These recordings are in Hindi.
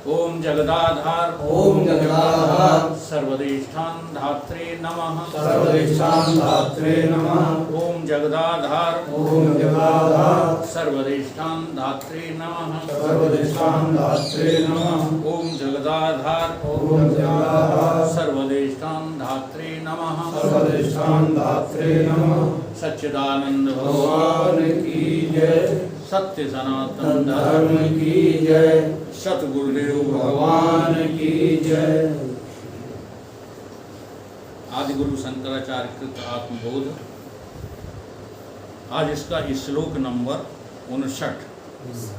ओम जगदाधार सर्वदेष्ठान धात्रे नमः ओम जगदाधार सर्वदेष्ठान धात्रे नमः ओम जगदाधार सर्वदेष्ठान धात्रे नमः सच्चिदानंद भगवान की जय। सत्य सनातन धर्म की जय। सतगुरुदेव भगवान की जय। आदि गुरु शंकराचार्य कृत आत्मबोध। आज इसका श्लोक नंबर 59।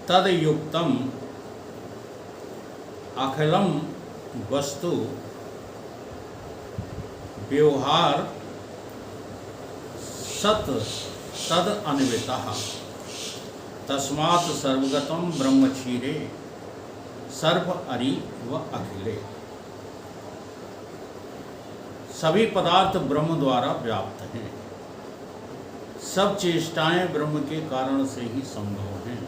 तदयुक्तम अखिलम वस्तु व्यवहार सत तद अन्वितः तस्मात् सर्वगतम ब्रह्मक्षीरे सर्व अरि व अखिले। सभी पदार्थ ब्रह्म द्वारा व्याप्त हैं। सब चेष्टाएं ब्रह्म के कारण से ही संभव हैं।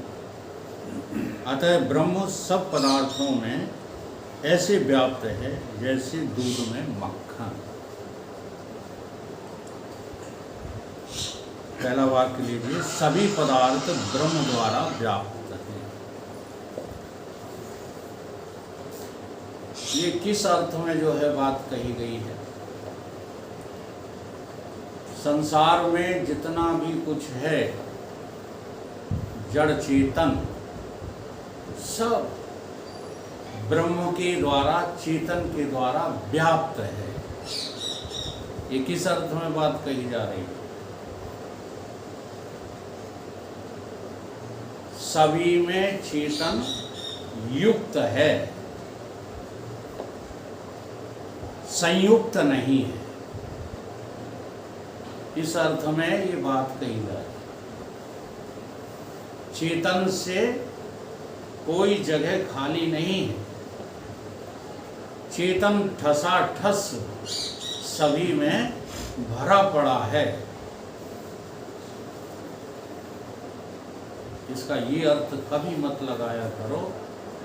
अतः ब्रह्म सब पदार्थों में ऐसे व्याप्त है जैसे दूध में मक्खन। पहला वाक्य लीजिए, सभी पदार्थ ब्रह्म द्वारा व्याप्त हैं। ये किस अर्थ में जो है बात कही गई है? संसार में जितना भी कुछ है जड़ चेतन, सब ब्रह्म के द्वारा, चेतन के द्वारा व्याप्त है। ये किस अर्थ में बात कही जा रही है? सभी में चेतन युक्त है, संयुक्त नहीं है। इस अर्थ में ये बात कही जा रही है। चेतन से कोई जगह खाली नहीं है। चेतन ठसाठस सभी में भरा पड़ा है। इसका ये अर्थ कभी मत लगाया करो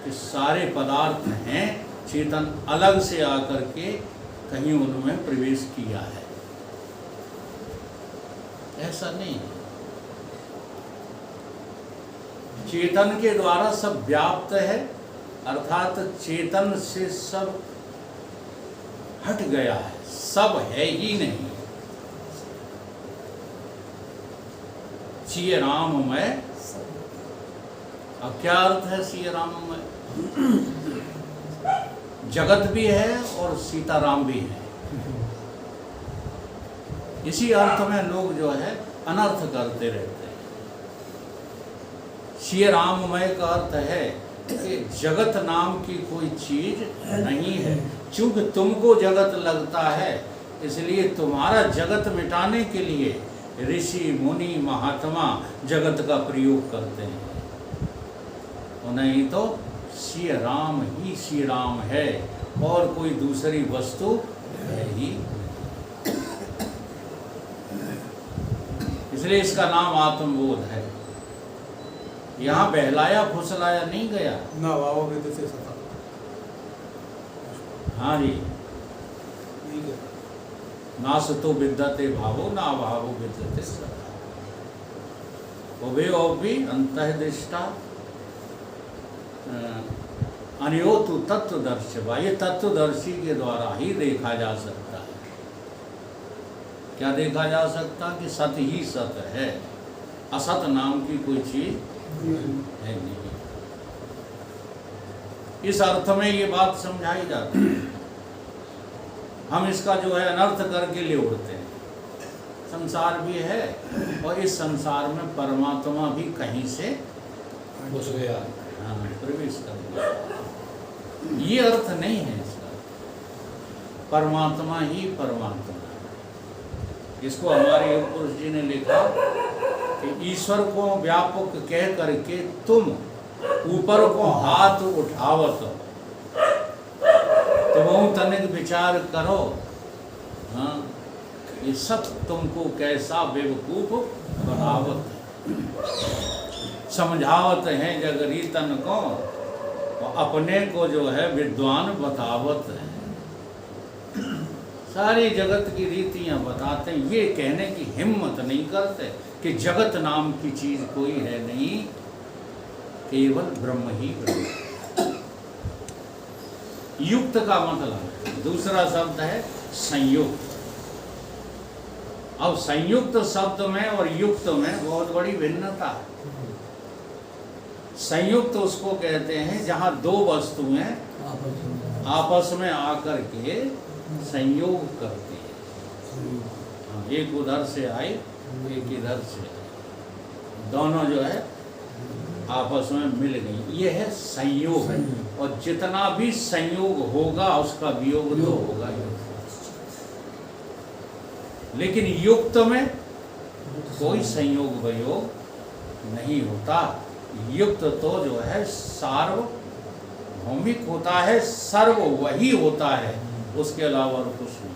कि सारे पदार्थ हैं, चेतन अलग से आकर के कहीं उनमें प्रवेश किया है। ऐसा नहीं। चेतन के द्वारा सब व्याप्त है, अर्थात चेतन से सब हट गया है, सब है ही नहीं। श्री राममय। अब क्या अर्थ है श्री राममय? जगत भी है और सीताराम भी है। इसी अर्थ में लोग जो है अनर्थ करते रहते हैं। श्री राममय का अर्थ है कि जगत नाम की कोई चीज नहीं है। चूंकि तुमको जगत लगता है, इसलिए तुम्हारा जगत मिटाने के लिए ऋषि मुनि महात्मा जगत का प्रयोग करते हैं। नहीं तो श्री राम ही श्री राम है और कोई दूसरी वस्तु है ही। इसलिए इसका नाम आत्मबोध है। यहाँ बहलाया फुसलाया नहीं गया ना। से सता। हाँ जी। ना सतो विद्यते भावो ना भावो विद्यते सता। उभे भी अंतःदृष्टा अन्योतु तत्वदर्शिवा। ये तत्वदर्शी के द्वारा ही देखा जा सकता है। क्या देखा जा सकता? कि सत ही सत है, असत नाम की कोई चीज है नहीं। इस अर्थ में ये बात समझाई जाती है। हम इसका जो है अनर्थ करके ले उड़ते हैं। संसार भी है और इस संसार में परमात्मा भी कहीं से घुस गया, प्रवेश कर गया। ये अर्थ नहीं है इसका। परमात्मा ही परमात्मा। इसको हमारे योग पुरुष जी ने लिखा कि ईश्वर को व्यापक कह करके तुम ऊपर को हाथ उठावत, तुम तनिक विचार करो। हाँ, ये सब तुमको कैसा बेवकूफ बनावत, समझावत हैं जग रीतन को, और अपने को जो है विद्वान बतावत है। सारी जगत की रीतियां बताते हैं, ये कहने की हिम्मत नहीं करते कि जगत नाम की चीज कोई है नहीं, केवल ब्रह्म ही ब्रह्म। युक्त का मतलब दूसरा शब्द है संयुक्त। अब संयुक्त शब्द में और युक्त में बहुत बड़ी भिन्नता है। संयुक्त उसको कहते हैं जहां दो वस्तुएं आपस में आकर के संयोग करती है। एक उधर से आई, एक इधर से आई, दोनों जो है आपस में मिल गई, ये है संयोग। और जितना भी संयोग होगा उसका वियोग तो होगा ही। लेकिन युक्त में कोई संयोग वियोग नहीं होता। युक्त तो जो है सार्वभौमिक होता है, सर्व वही होता है, उसके अलावा और कुछ नहीं।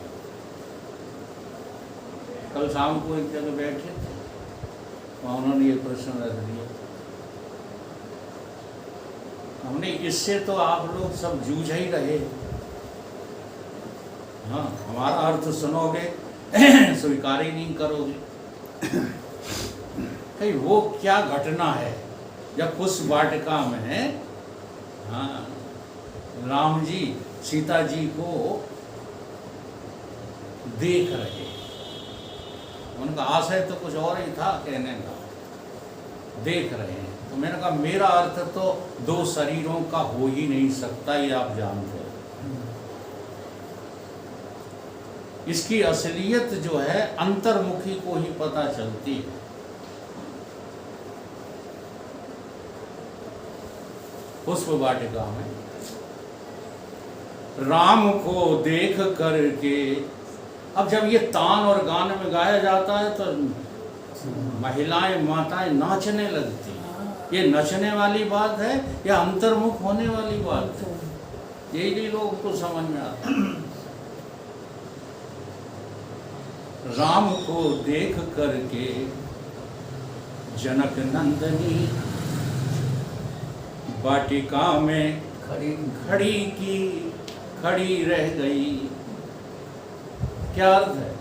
कल शाम को एक जगह बैठे थे, वहाँ उन्होंने ये प्रश्न रख दिया। हमने इससे तो आप लोग सब जूझ ही रहे। हाँ, हमारा अर्थ सुनोगे स्वीकार ही नहीं करोगे। कहीं वो क्या घटना है जब पुष्प वाटिका में हाँ राम जी सीता जी को देख रहे, उनका आशय तो कुछ और ही था कहने का, देख रहे हैं। तो मैंने कहा मेरा अर्थ तो दो शरीरों का हो ही नहीं सकता, ये आप जानते हो। इसकी असलियत जो है अंतर्मुखी को ही पता चलती है। पुष्प वाटिका में राम को देख करके, अब जब ये तान और गान में गाया जाता है तो महिलाएं माताएं नाचने लगती हैं। ये नचने वाली बात है या अंतर्मुख होने वाली बात है? यही लोगों को समझ में आता है। राम को देख करके जनक नंदनी वाटिका में खड़ी की खड़ी रह गई। क्या अर्थ है?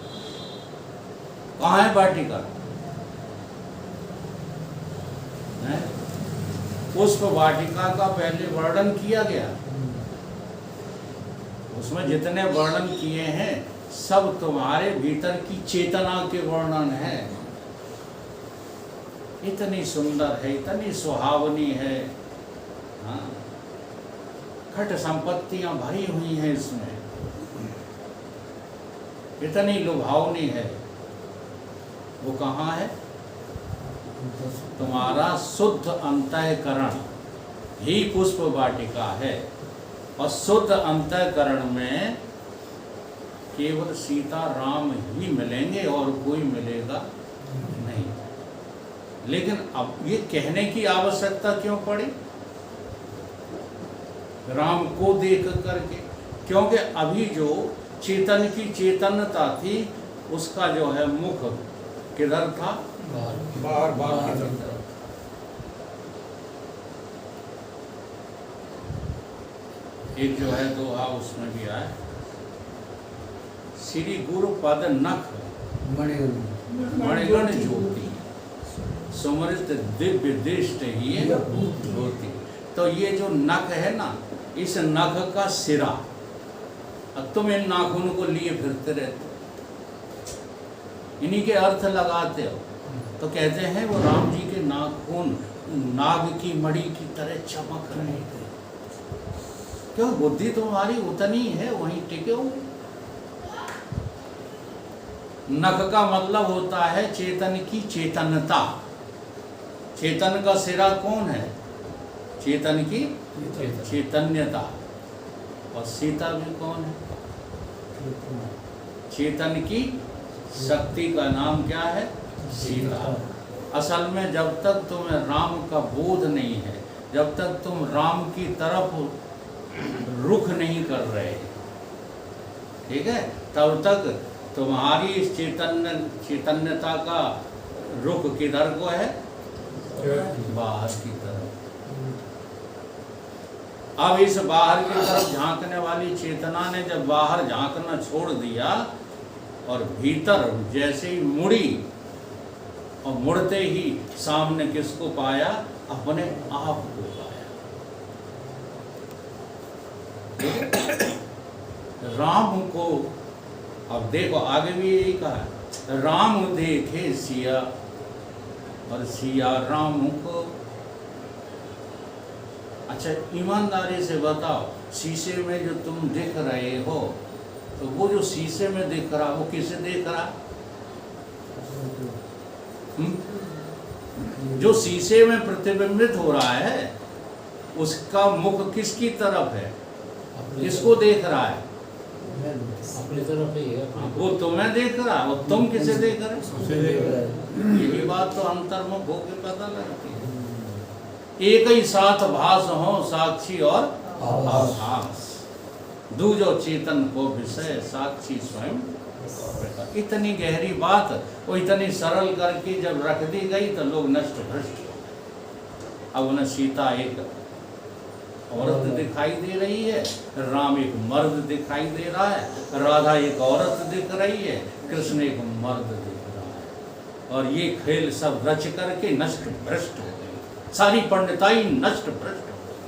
कहाँ है वाटिका? पुष्प वाटिका का पहले वर्णन किया गया, उसमें जितने वर्णन किए हैं सब तुम्हारे भीतर की चेतना के वर्णन है। इतनी सुंदर है, इतनी सुहावनी है, हाँ, खट संपत्तियां भरी हुई हैं इसमें, इतनी लुभावनी है। वो कहाँ है? तुम्हारा शुद्ध अंतःकरण ही पुष्प वाटिका है। और शुद्ध अंतःकरण में केवल सीता राम ही मिलेंगे और कोई मिलेगा नहीं। लेकिन अब ये कहने की आवश्यकता क्यों पड़ी राम को देख करके? क्योंकि अभी जो चेतन की चेतनता थी उसका जो है मुख किधर था? बाहर बाहर की तरफ। एक जो है दोहा उसमें भी आया, श्री गुरु पद नख मणिगण ज्योति सुमृत दिव्य दृष्ट ही होती। तो ये जो नख है ना, इस नख का सिरा, अब तुम इन नाखून को लिए फिरते रहते, इन्हीं के अर्थ लगाते हो। तो कहते हैं वो राम जी के नाखून नाग की मणि की तरह चमक रहे थे। क्यों? बुद्धि तुम्हारी उतनी है, वहीं टिके हो। नख का मतलब होता है चेतन की चेतनता। चेतन का सिरा कौन है? चेतन की चैतन्यता। और सीता भी कौन है? चेतन की शक्ति का नाम क्या है? सीता। असल में जब तक तुम्हें राम का बोध नहीं है, जब तक तुम राम की तरफ रुख नहीं कर रहे, ठीक है, तब तक तुम्हारी इस चैतन्यता का रुख किधर को है? बाहर की तरफ। अब इस बाहर की तरफ झांकने वाली चेतना ने जब बाहर झांकना छोड़ दिया और भीतर जैसे ही मुड़ी, और मुड़ते ही सामने किसको पाया? अपने आप को पाया। राम को, अब देखो आगे भी यही कहा, राम देखे सिया और सिया राम को। अच्छा ईमानदारी से बताओ, शीशे में जो तुम देख रहे हो, तो वो जो शीशे में देख रहा, वो किसे देख रहा? जो शीशे में प्रतिबिंबित हो रहा है, उसका मुख किसकी तरफ है? किसको देख रहा है? अपनी तरफ ही है। वो तुम्हें देख रहा है, और तुम किसे देख रहे? यही बात तो अंतर्मुख होकर पता लगती है। एक ही साथ भास हो साक्षी और आभास, दूजो चेतन को विषय साक्षी स्वयं। इतनी गहरी बात वो इतनी सरल करके जब रख दी गई तो लोग नष्ट भ्रष्ट हो गए। अब उन्हें सीता एक औरत दिखाई दे रही है, राम एक मर्द दिखाई दे रहा है, राधा एक औरत दिख रही है, कृष्ण एक मर्द दिख रहा है, और ये खेल सब रच करके नष्ट भ्रष्ट हो गई। सारी पंडिताई नष्ट भ्रष्ट हो गई,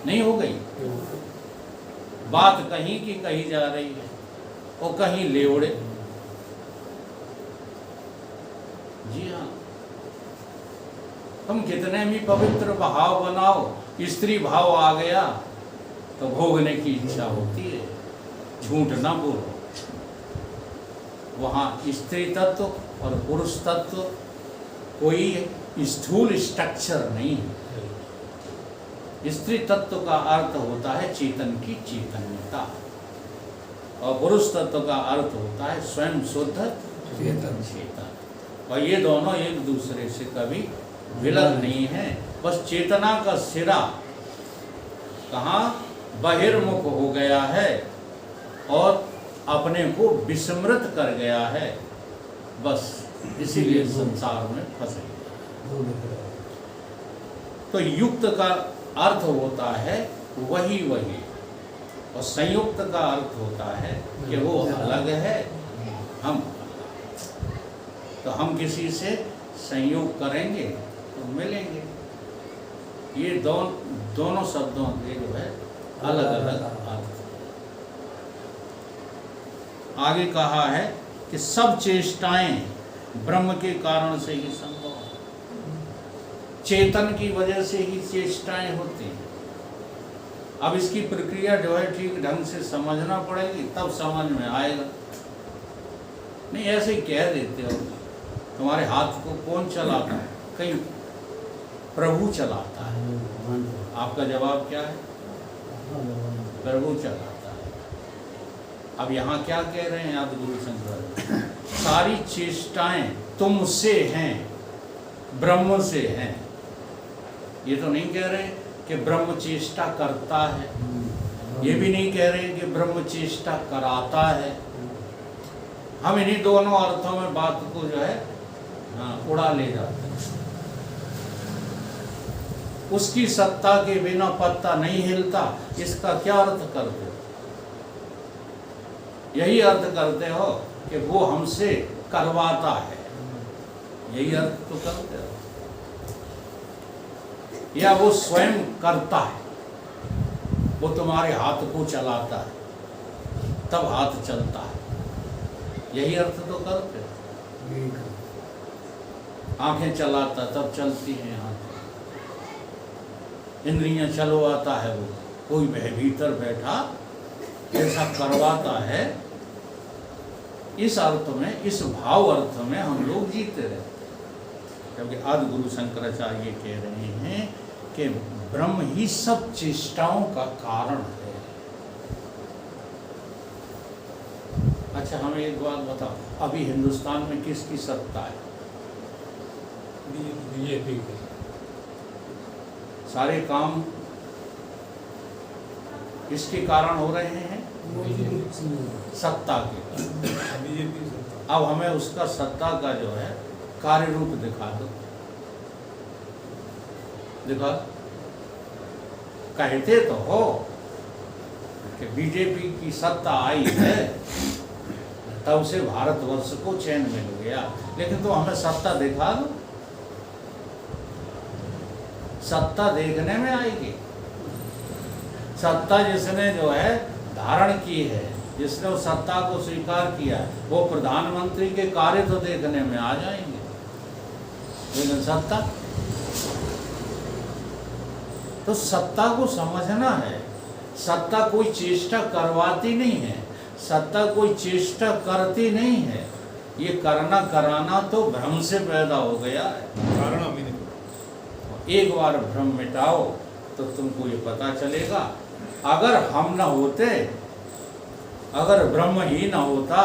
नहीं हो गई। बात कहीं की कही जा रही है और कहीं लेवड़े। जी हाँ, तुम कितने भी पवित्र भाव बनाओ, स्त्री भाव आ गया तो भोगने की इच्छा होती है। झूठ ना बोलो, वहाँ स्त्री तत्व और पुरुष तत्व कोई स्थूल स्ट्रक्चर नहीं है। स्त्री तत्व का अर्थ होता है चेतन की चैतन्यता, और पुरुष तत्व का अर्थ होता है स्वयं शुद्ध चेतन। और ये दोनों एक दूसरे से कभी विलग नहीं है। बस चेतना का सिरा कहाँ बहिर्मुख हो गया है और अपने को विस्मृत कर गया है, बस इसीलिए संसार में फंस गया। तो युक्त का अर्थ होता है वही वही, और संयुक्त का अर्थ होता है कि वो अलग है, हम अलग। तो हम किसी से संयोग करेंगे तो मिलेंगे। ये दोनों शब्दों के जो है अलग अलग अर्थ। आगे कहा है कि सब चेष्टाएं ब्रह्म के कारण से ही संभव है। चेतन की वजह से ही चेष्टाएं होती हैं। अब इसकी प्रक्रिया जो है ठीक ढंग से समझना पड़ेगी, तब समझ में आएगा। नहीं ऐसे ही कह देते हो, तुम्हारे हाथ को कौन चलाता है? कहीं प्रभु चलाता है। आपका जवाब क्या है? प्रभु चलाता है। अब यहाँ क्या कह रहे हैं आदि गुरु शंकर? सारी चेष्टाएं तुमसे हैं, ब्रह्म से हैं। ये तो नहीं कह रहे कि ब्रह्म चेष्टा करता है, ये भी नहीं कह रहे कि ब्रह्म चेष्टा कराता है। हम इन्हीं दोनों अर्थों में बात को जो है उड़ा ले जाते हैं। उसकी सत्ता के बिना पत्ता नहीं हिलता, इसका क्या अर्थ करते हो? यही अर्थ करते हो कि वो हमसे करवाता है, यही अर्थ तो करते हो। या वो स्वयं करता है, वो तुम्हारे हाथ को चलाता है तब हाथ चलता है, यही अर्थ तो करते हो। आंखें चलाता तब चलती हैं आंखें, इंद्रियां चलवाता है वो, कोई भीतर बैठा ऐसा करवाता है। इस अर्थ में, इस भाव अर्थ में हम लोग जीते रहते हैं। क्योंकि आदि गुरु शंकराचार्य कह रहे हैं कि ब्रह्म ही सब चेष्टाओं का कारण है। अच्छा हमें एक बात बताओ, अभी हिंदुस्तान में किसकी सत्ता है? बीजेपी। सारे काम किसके कारण हो रहे हैं? सत्ता के। अब हमें उसका सत्ता का जो है कार्य रूप दिखा दो, दिखा। कहते तो हो कि बीजेपी की सत्ता आई है तब से भारतवर्ष को चैन मिल गया, लेकिन तो हमें सत्ता दिखा दो। सत्ता देखने में आएगी। सत्ता जिसने जो है धारण की है, जिसने उस सत्ता को स्वीकार किया, वो प्रधानमंत्री के कार्य तो देखने में आ जाएंगे, लेकिन सत्ता, तो सत्ता को समझना है। सत्ता कोई चेष्टा करवाती नहीं है, सत्ता कोई चेष्टा करती नहीं है। ये करना कराना तो भ्रम से पैदा हो गया है। कारण हम ही नहीं। एक बार भ्रम मिटाओ तो तुमको ये पता चलेगा, अगर हम न होते, अगर ब्रह्म ही न होता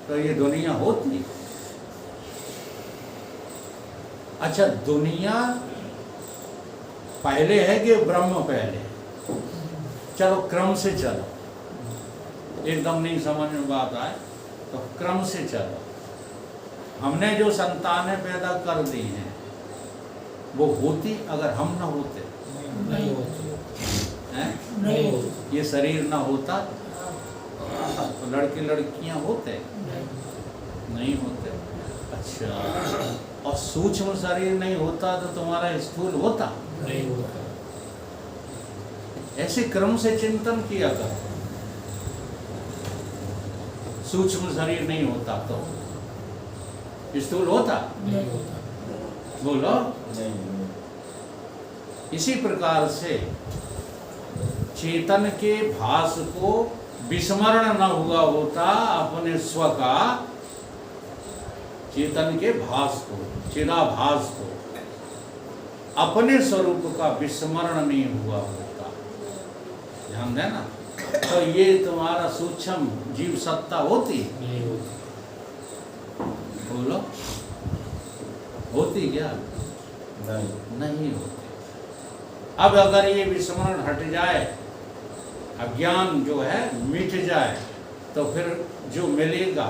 तो ये दुनिया होती। अच्छा, दुनिया पहले है कि ब्रह्म पहले? चलो क्रम से चलो, एकदम नहीं समझ में बात आए तो क्रम से चलो। हमने जो संतानें पैदा कर दी हैं वो होती अगर हम न होते? नहीं होती, हैं? नहीं होती, ये शरीर न होता तो लड़के लड़कियां होते? नहीं होते। अच्छा, और सूक्ष्म शरीर नहीं होता तो तुम्हारा स्थूल होता? नहीं होता। ऐसे क्रम से चिंतन किया करो। सूक्ष्म शरीर नहीं होता तो स्थूल होता? नहीं होता। बोलो। इसी प्रकार से चेतन के भास को विस्मरण न हुआ होता, अपने स्व का, चेतन के भास को, चिदाभास को, अपने स्वरूप का विस्मरण नहीं हुआ होता। ध्यान देना। तो ये तुम्हारा सूक्ष्म जीव सत्ता होती? नहीं होती। बोलो, होती क्या? नहीं। नहीं होती। अब अगर ये विस्मरण हट जाए, अज्ञान जो है मिट जाए, तो फिर जो मिलेगा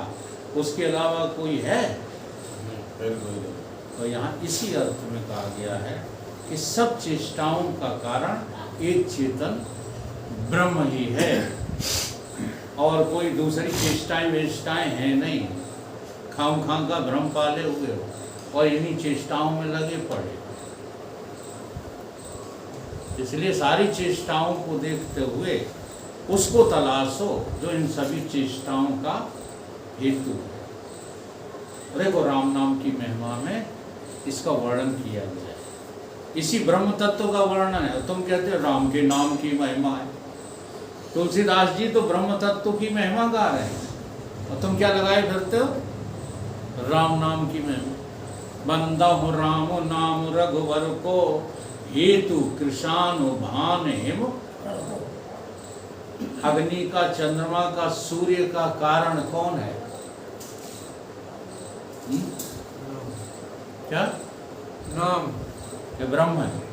उसके अलावा कोई है? तो यहाँ इसी अर्थ में कहा गया है कि सब चेष्टाओं का कारण एक चेतन ब्रह्म ही है, और कोई दूसरी चेष्टाएं वेष्टाएं हैं नहीं। खाम खां का भ्रम पाले हुए हो और इन्हीं चेष्टाओं में लगे पड़े। इसलिए सारी चेष्टाओं को देखते हुए उसको तलाशो जो इन सभी चेष्टाओं का हेतु है। देखो, राम नाम की महिमा में इसका वर्णन किया गया है। इसी ब्रह्म तत्व का वर्णन है। तुम कहते हो राम के नाम की महिमा है, तुलसीदास जी तो ब्रह्म तत्व की महिमा गा रहे हैं, और तुम क्या लगाए फिरते हो? राम नाम की महिमा। बंदा हूँ राम नाम रघुवर को, हेतु कृषानु भान हिम। अग्नि का, चंद्रमा का, सूर्य का कारण कौन है? क्या नाम? ये ब्रह्म है।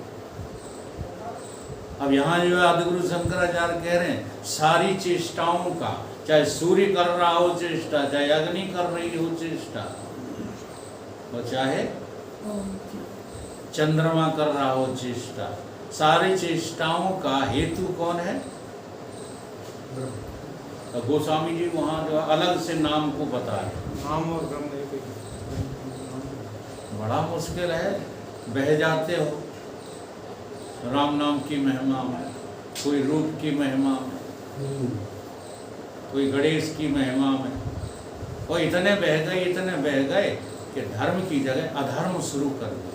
अब यहाँ जो आदिगुरु शंकराचार्य कह रहे हैं, सारी चेष्टाओं का, चाहे सूर्य कर रहा हो चेष्टा, चाहे अग्नि कर रही हो चेष्टा, और चाहे चंद्रमा कर रहा हो चेष्टा, सारी चेष्टाओं का हेतु कौन है? तो गोस्वामी जी वहाँ जो अलग से नाम को बता रहे। नाम और ब्रह्म नहीं कोई। बड़ा मुश्किल है, बह जाते हो राम नाम की महिमा में, कोई रूप की महिमा में, कोई गणेश की महिमा में, और इतने बह गए कि धर्म की जगह अधर्म शुरू कर दिया।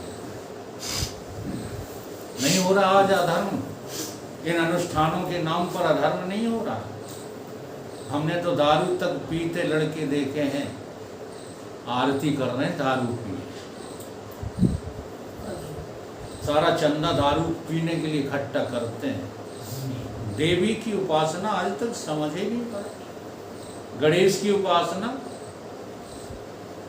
नहीं हो रहा आज अधर्म, इन अनुष्ठानों के नाम पर अधर्म नहीं हो रहा। हमने तो दारू तक पीते लड़के देखे हैं, आरती कर रहे हैं दारू पी, सारा चंदा दारू पीने के लिए इकट्ठा करते हैं। देवी की उपासना आज तक समझ ही नहीं पाए। गणेश की उपासना,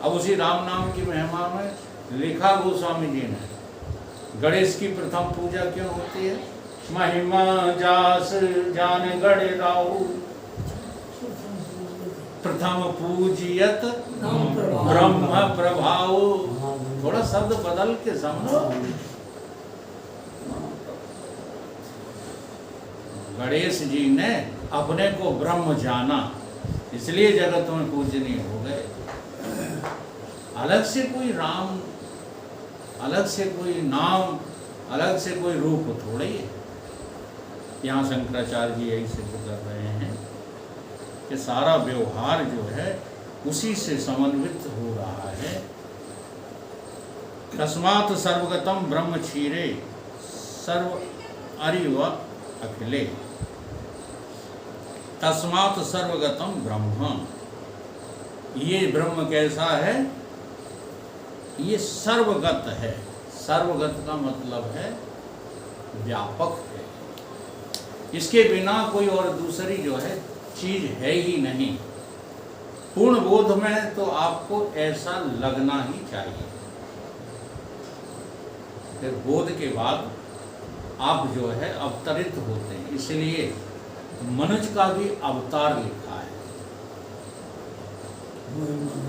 अब उसी राम नाम की महिमा में लिखा गोस्वामी जी ने, गणेश की प्रथम पूजा क्यों होती है? महिमा जास जान गण राऊ, प्रथम पूजियत नाम प्रभाव। ब्रह्म प्रभाव। थोड़ा शब्द बदल के समझो। गणेश जी ने अपने को ब्रह्म जाना, इसलिए जगत में पूजनीय हो गए। अलग से कोई राम, अलग से कोई नाम, अलग से कोई रूप थोड़ा ही है। यहाँ शंकराचार्य जी यही सिद्ध कर रहे हैं कि सारा व्यवहार जो है उसी से समन्वित हो रहा है। तस्मात् सर्वगतम ब्रह्म क्षीरे सर्व अरिव अखिले। तस्मात् सर्वगतम ब्रह्म, ये ब्रह्म कैसा है? ये सर्वगत है। सर्वगत का मतलब है व्यापक है, इसके बिना कोई और दूसरी जो है चीज है ही नहीं। पूर्ण बोध में तो आपको ऐसा लगना ही चाहिए। फिर बोध के बाद आप जो है अवतरित होते हैं, इसलिए मनुष्य का भी अवतार लिखा है।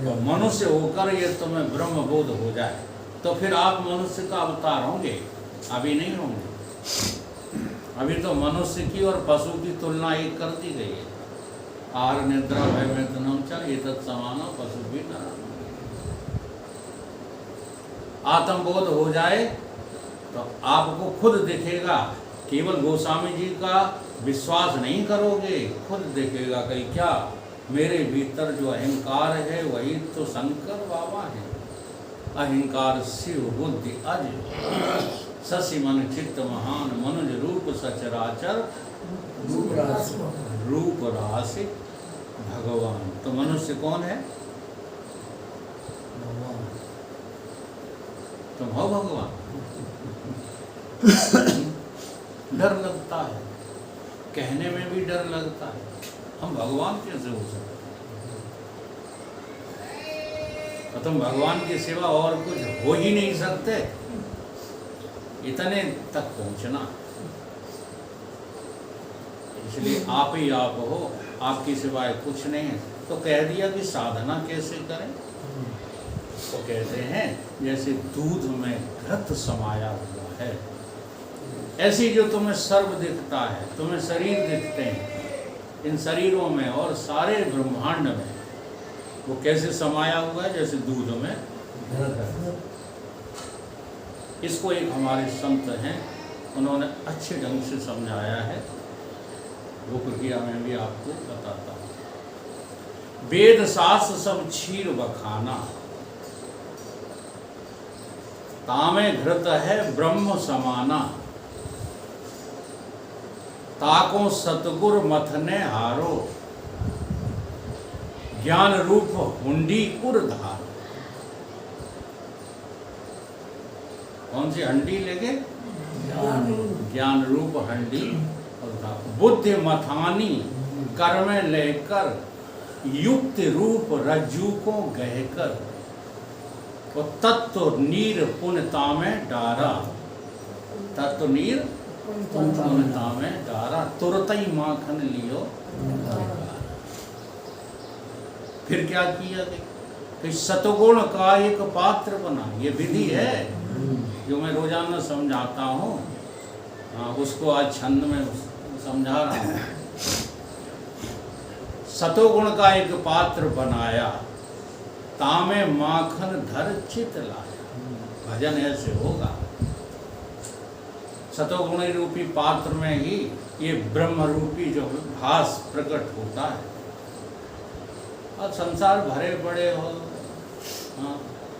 और मनुष्य होकर ये तुम्हें ब्रह्म बोध हो जाए तो फिर आप मनुष्य का अवतार होंगे, अभी नहीं होंगे। अभी तो मनुष्य की और पशु की तुलना एक कर दी गई है। आहार निद्रा भय वेतनम च एतत् समानो पशु भी न। आत्मबोध हो जाए तो आपको खुद दिखेगा। केवल गोस्वामी जी का विश्वास नहीं करोगे, खुद दिखेगा कहीं क्या मेरे भीतर जो अहंकार है वही तो शंकर बाबा है। अहंकार शिव बुद्धि अज शशि मन चित्त महान मनुज रूप सचराचर रूप राशि भगवान। तो मनुष्य कौन है? तुम हो भगवान। डर लगता है, कहने में भी डर लगता है, हम भगवान कैसे हो सकते? तो तुम भगवान के सिवा और कुछ हो ही नहीं सकते। इतने तक पहुंचना, इसलिए आप ही आप हो, आपकी सिवाय कुछ नहीं है। तो कह दिया कि साधना कैसे करें? तो कहते हैं जैसे दूध में घृत समाया हुआ है, ऐसी जो तुम्हें सर्व दिखता है, तुम्हें शरीर दिखते हैं, इन शरीरों में और सारे ब्रह्मांड में वो कैसे समाया हुआ है? जैसे दूध में घृत है। इसको एक हमारे संत हैं, उन्होंने अच्छे ढंग से समझाया है, वो प्रक्रिया में भी आपको बताता हूँ। वेद शास्त्र सब क्षीर बखाना, तामे घृत है ब्रह्म समाना। ताको सतगुर मथने हारो, ज्ञान रूप हुंडी उर धार। कौन सी हंडी लेके? ज्ञान रूप हंडी और धार। बुद्धि मथानी कर्म लेकर, युक्त रूप रज्जू को गहकर। वो तत्व नीर पुनता में डारा, तत्व नीर पुनता में डारा। तुरत ही माखन लियो। फिर क्या किया कि सतगुण का एक पात्र बना। ये विधि है जो मैं रोजाना समझाता हूँ, उसको आज छंद में समझा रहा हूँ। सतोगुण का एक पात्र बनाया, तामे माखन धर चित लाया। भजन ऐसे होगा। सतोगुण रूपी पात्र में ही ये ब्रह्म रूपी जो भास प्रकट होता है। और संसार भरे पड़े हो,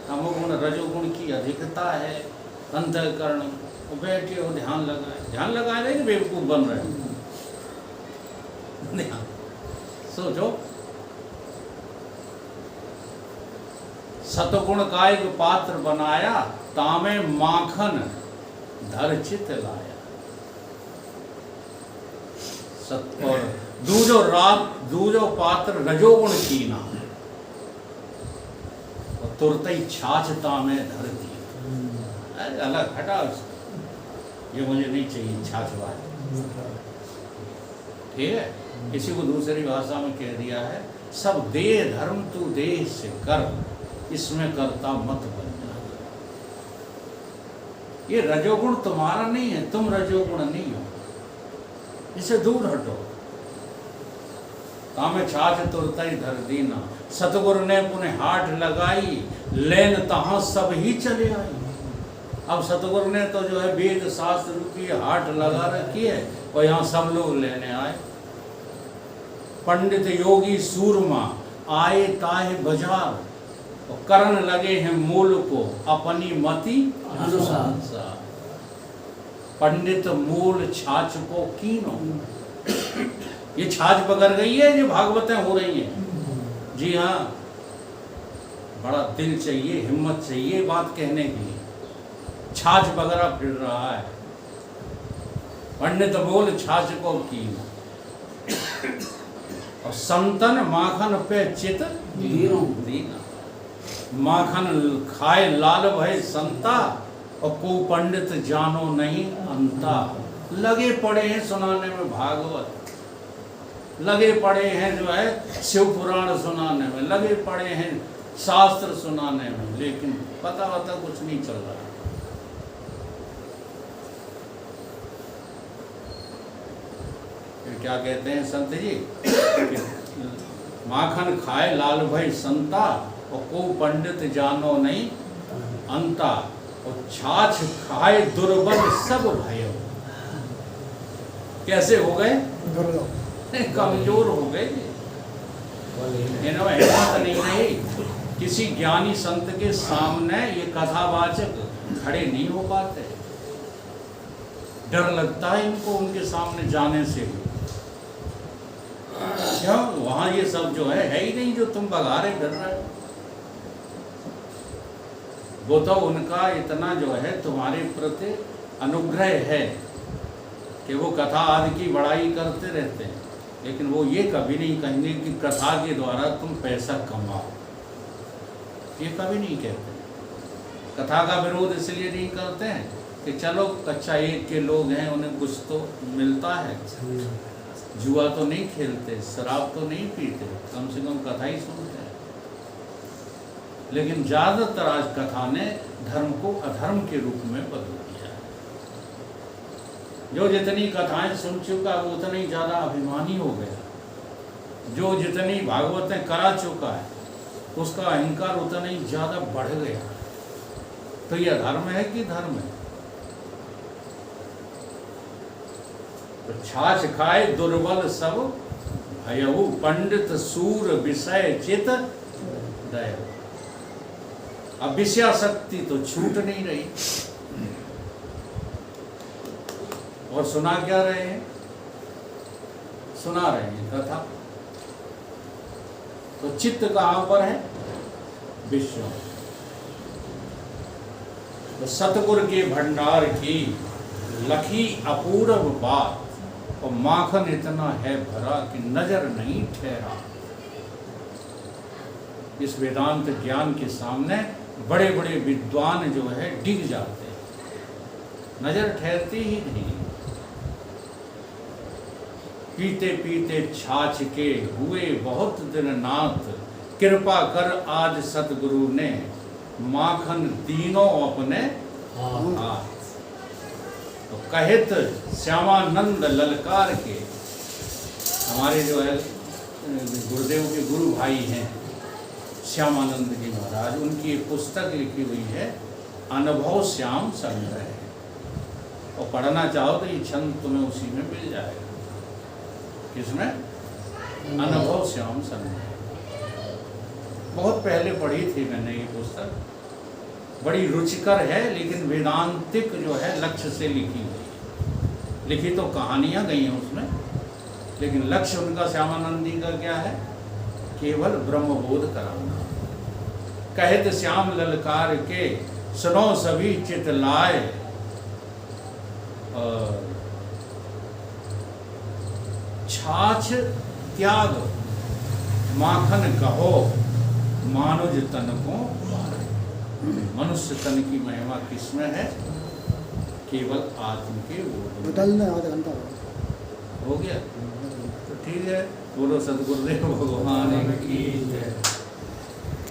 तमोगुण रजोगुण की अधिकता है, अंतःकरण बैठे हो, ध्यान लगाए नहीं कि बेवकूफ बन रहे हो। ध्यान सोचो, सतगुण का एक पात्र बनाया, तामे माखन धर चित लाया। और दूजो पात्र रजोगुण कीना, और तुरत ही छाछता में धर दी। अरे अलग हटा उसको, ये मुझे नहीं चाहिए छाछ वाला। ठीक है, किसी को दूसरी भाषा में कह दिया है सब देह धर्म तू देह से कर, इसमें करता मत बन जा। ये रजोगुण तुम्हारा नहीं है, तुम रजोगुण नहीं हो, इसे दूर हटो। तामे छाछ तुरता ही धर दीना, सतगुरु ने पुनः हाट लगाई, लेन तहां सब ही चले आई। अब सतगुरु ने तो जो है वेद शास्त्र की हाट लगा रखी है और यहाँ सब लोग लेने आए। पंडित योगी सूरमा आए ताहे बाजार, और करण लगे हैं मूल को अपनी मति अनुसार। पंडित मूल छाछ को कीनो, ये छाछ पकड़ गई है, ये भागवतें हो रही हैं। जी हाँ, बड़ा दिल चाहिए, हिम्मत चाहिए बात कहने की। छाछ बगरा फिर रहा है, पंडित बोल छाछ को कीनो, और संतन माखन पे चित दीना। माखन खाए लाल भय संता, और को पंडित जानो नहीं अंता। लगे पड़े हैं सुनाने में भागवत, लगे पड़े हैं जो है शिव पुराण सुनाने में, लगे पड़े हैं शास्त्र सुनाने में, लेकिन पता वता कुछ नहीं चल रहा। फिर क्या कहते हैं संत जी, माखन खाए लाल भाई संता, और को पंडित जानो नहीं अंता। और छाछ खाए दुर्बल सब भयो, कैसे हो गए? कमजोर हो गए, इन्हें हिम्मत नहीं रही। किसी ज्ञानी संत के सामने ये कथावाचक खड़े नहीं हो पाते, डर लगता है इनको उनके सामने जाने से। क्यों? वहां ये सब जो है ही नहीं जो तुम बघारे कर रहे हो। वो तो उनका इतना जो है तुम्हारे प्रति अनुग्रह है कि वो कथा आदि की बड़ाई करते रहते हैं, लेकिन वो ये कभी नहीं कहेंगे कि कथा के द्वारा तुम पैसा कमाओ, ये कभी नहीं कहते। कथा का विरोध इसलिए नहीं करते हैं कि चलो कच्चा एक के लोग हैं, उन्हें कुछ तो मिलता है, जुआ तो नहीं खेलते, शराब तो नहीं पीते, कम से कम कथा ही सुनते हैं। लेकिन ज़्यादातर आज कथा ने धर्म को अधर्म के रूप में बदल दिया है। जो जितनी कथाएं सुन चुका वो उतना ही ज़्यादा अभिमानी हो गया, जो जितनी भागवतें करा चुका है उसका अहंकार उतना ही ज़्यादा बढ़ गया। तो यह धर्म है कि धर्म है? तो छाछ खाए दुर्बल सब भयऊ, पंडित सूर विषय चित दय। अब विषयासक्ति तो छूट नहीं रही। और सुना क्या रहे हैं? सुना रहे हैं कथा। तो चित्त कहाँ पर है? विश्व। तो सतगुरु के भंडार की लखी अपूर्व बात, और माखन इतना है भरा कि नजर नहीं ठहरा। इस वेदांत ज्ञान के सामने बड़े बड़े विद्वान जो है डिग जाते हैं, नजर ठहरती ही नहीं। पीते पीते छाछ के हुए बहुत दिन नाथ, कृपा कर आज सतगुरु ने माखन तीनों अपने हाथ। तो कहित श्यामानंद ललकार के, हमारे जो है गुरुदेव के गुरु भाई हैं श्यामानंद जी महाराज, उनकी एक पुस्तक लिखी हुई है अनुभव श्याम संग्रह। और पढ़ना चाहो तो ये छंद तुम्हें उसी में मिल जाएगा। किसमें? अनुभव श्याम संग्रह। बहुत पहले पढ़ी थी मैंने ये पुस्तक, बड़ी रुचिकर है, लेकिन वेदांतिक जो है लक्ष्य से लिखी हुई। लिखी तो कहानियाँ गई हैं उसमें, लेकिन लक्ष्य उनका श्यामानंद जी का क्या है? केवल ब्रह्मबोध कराना। कहित श्याम ललकार के सुनो सभी चित लाए, छाछ त्याग माखन कहो मानुज तन को पाए। मनुष्य तन की महिमा किसमें है? केवल आत्म के वो। बदलना आधा घंटा हो गया तो ठीक है। बोलो सदगुरुदेव भगवान की की जय।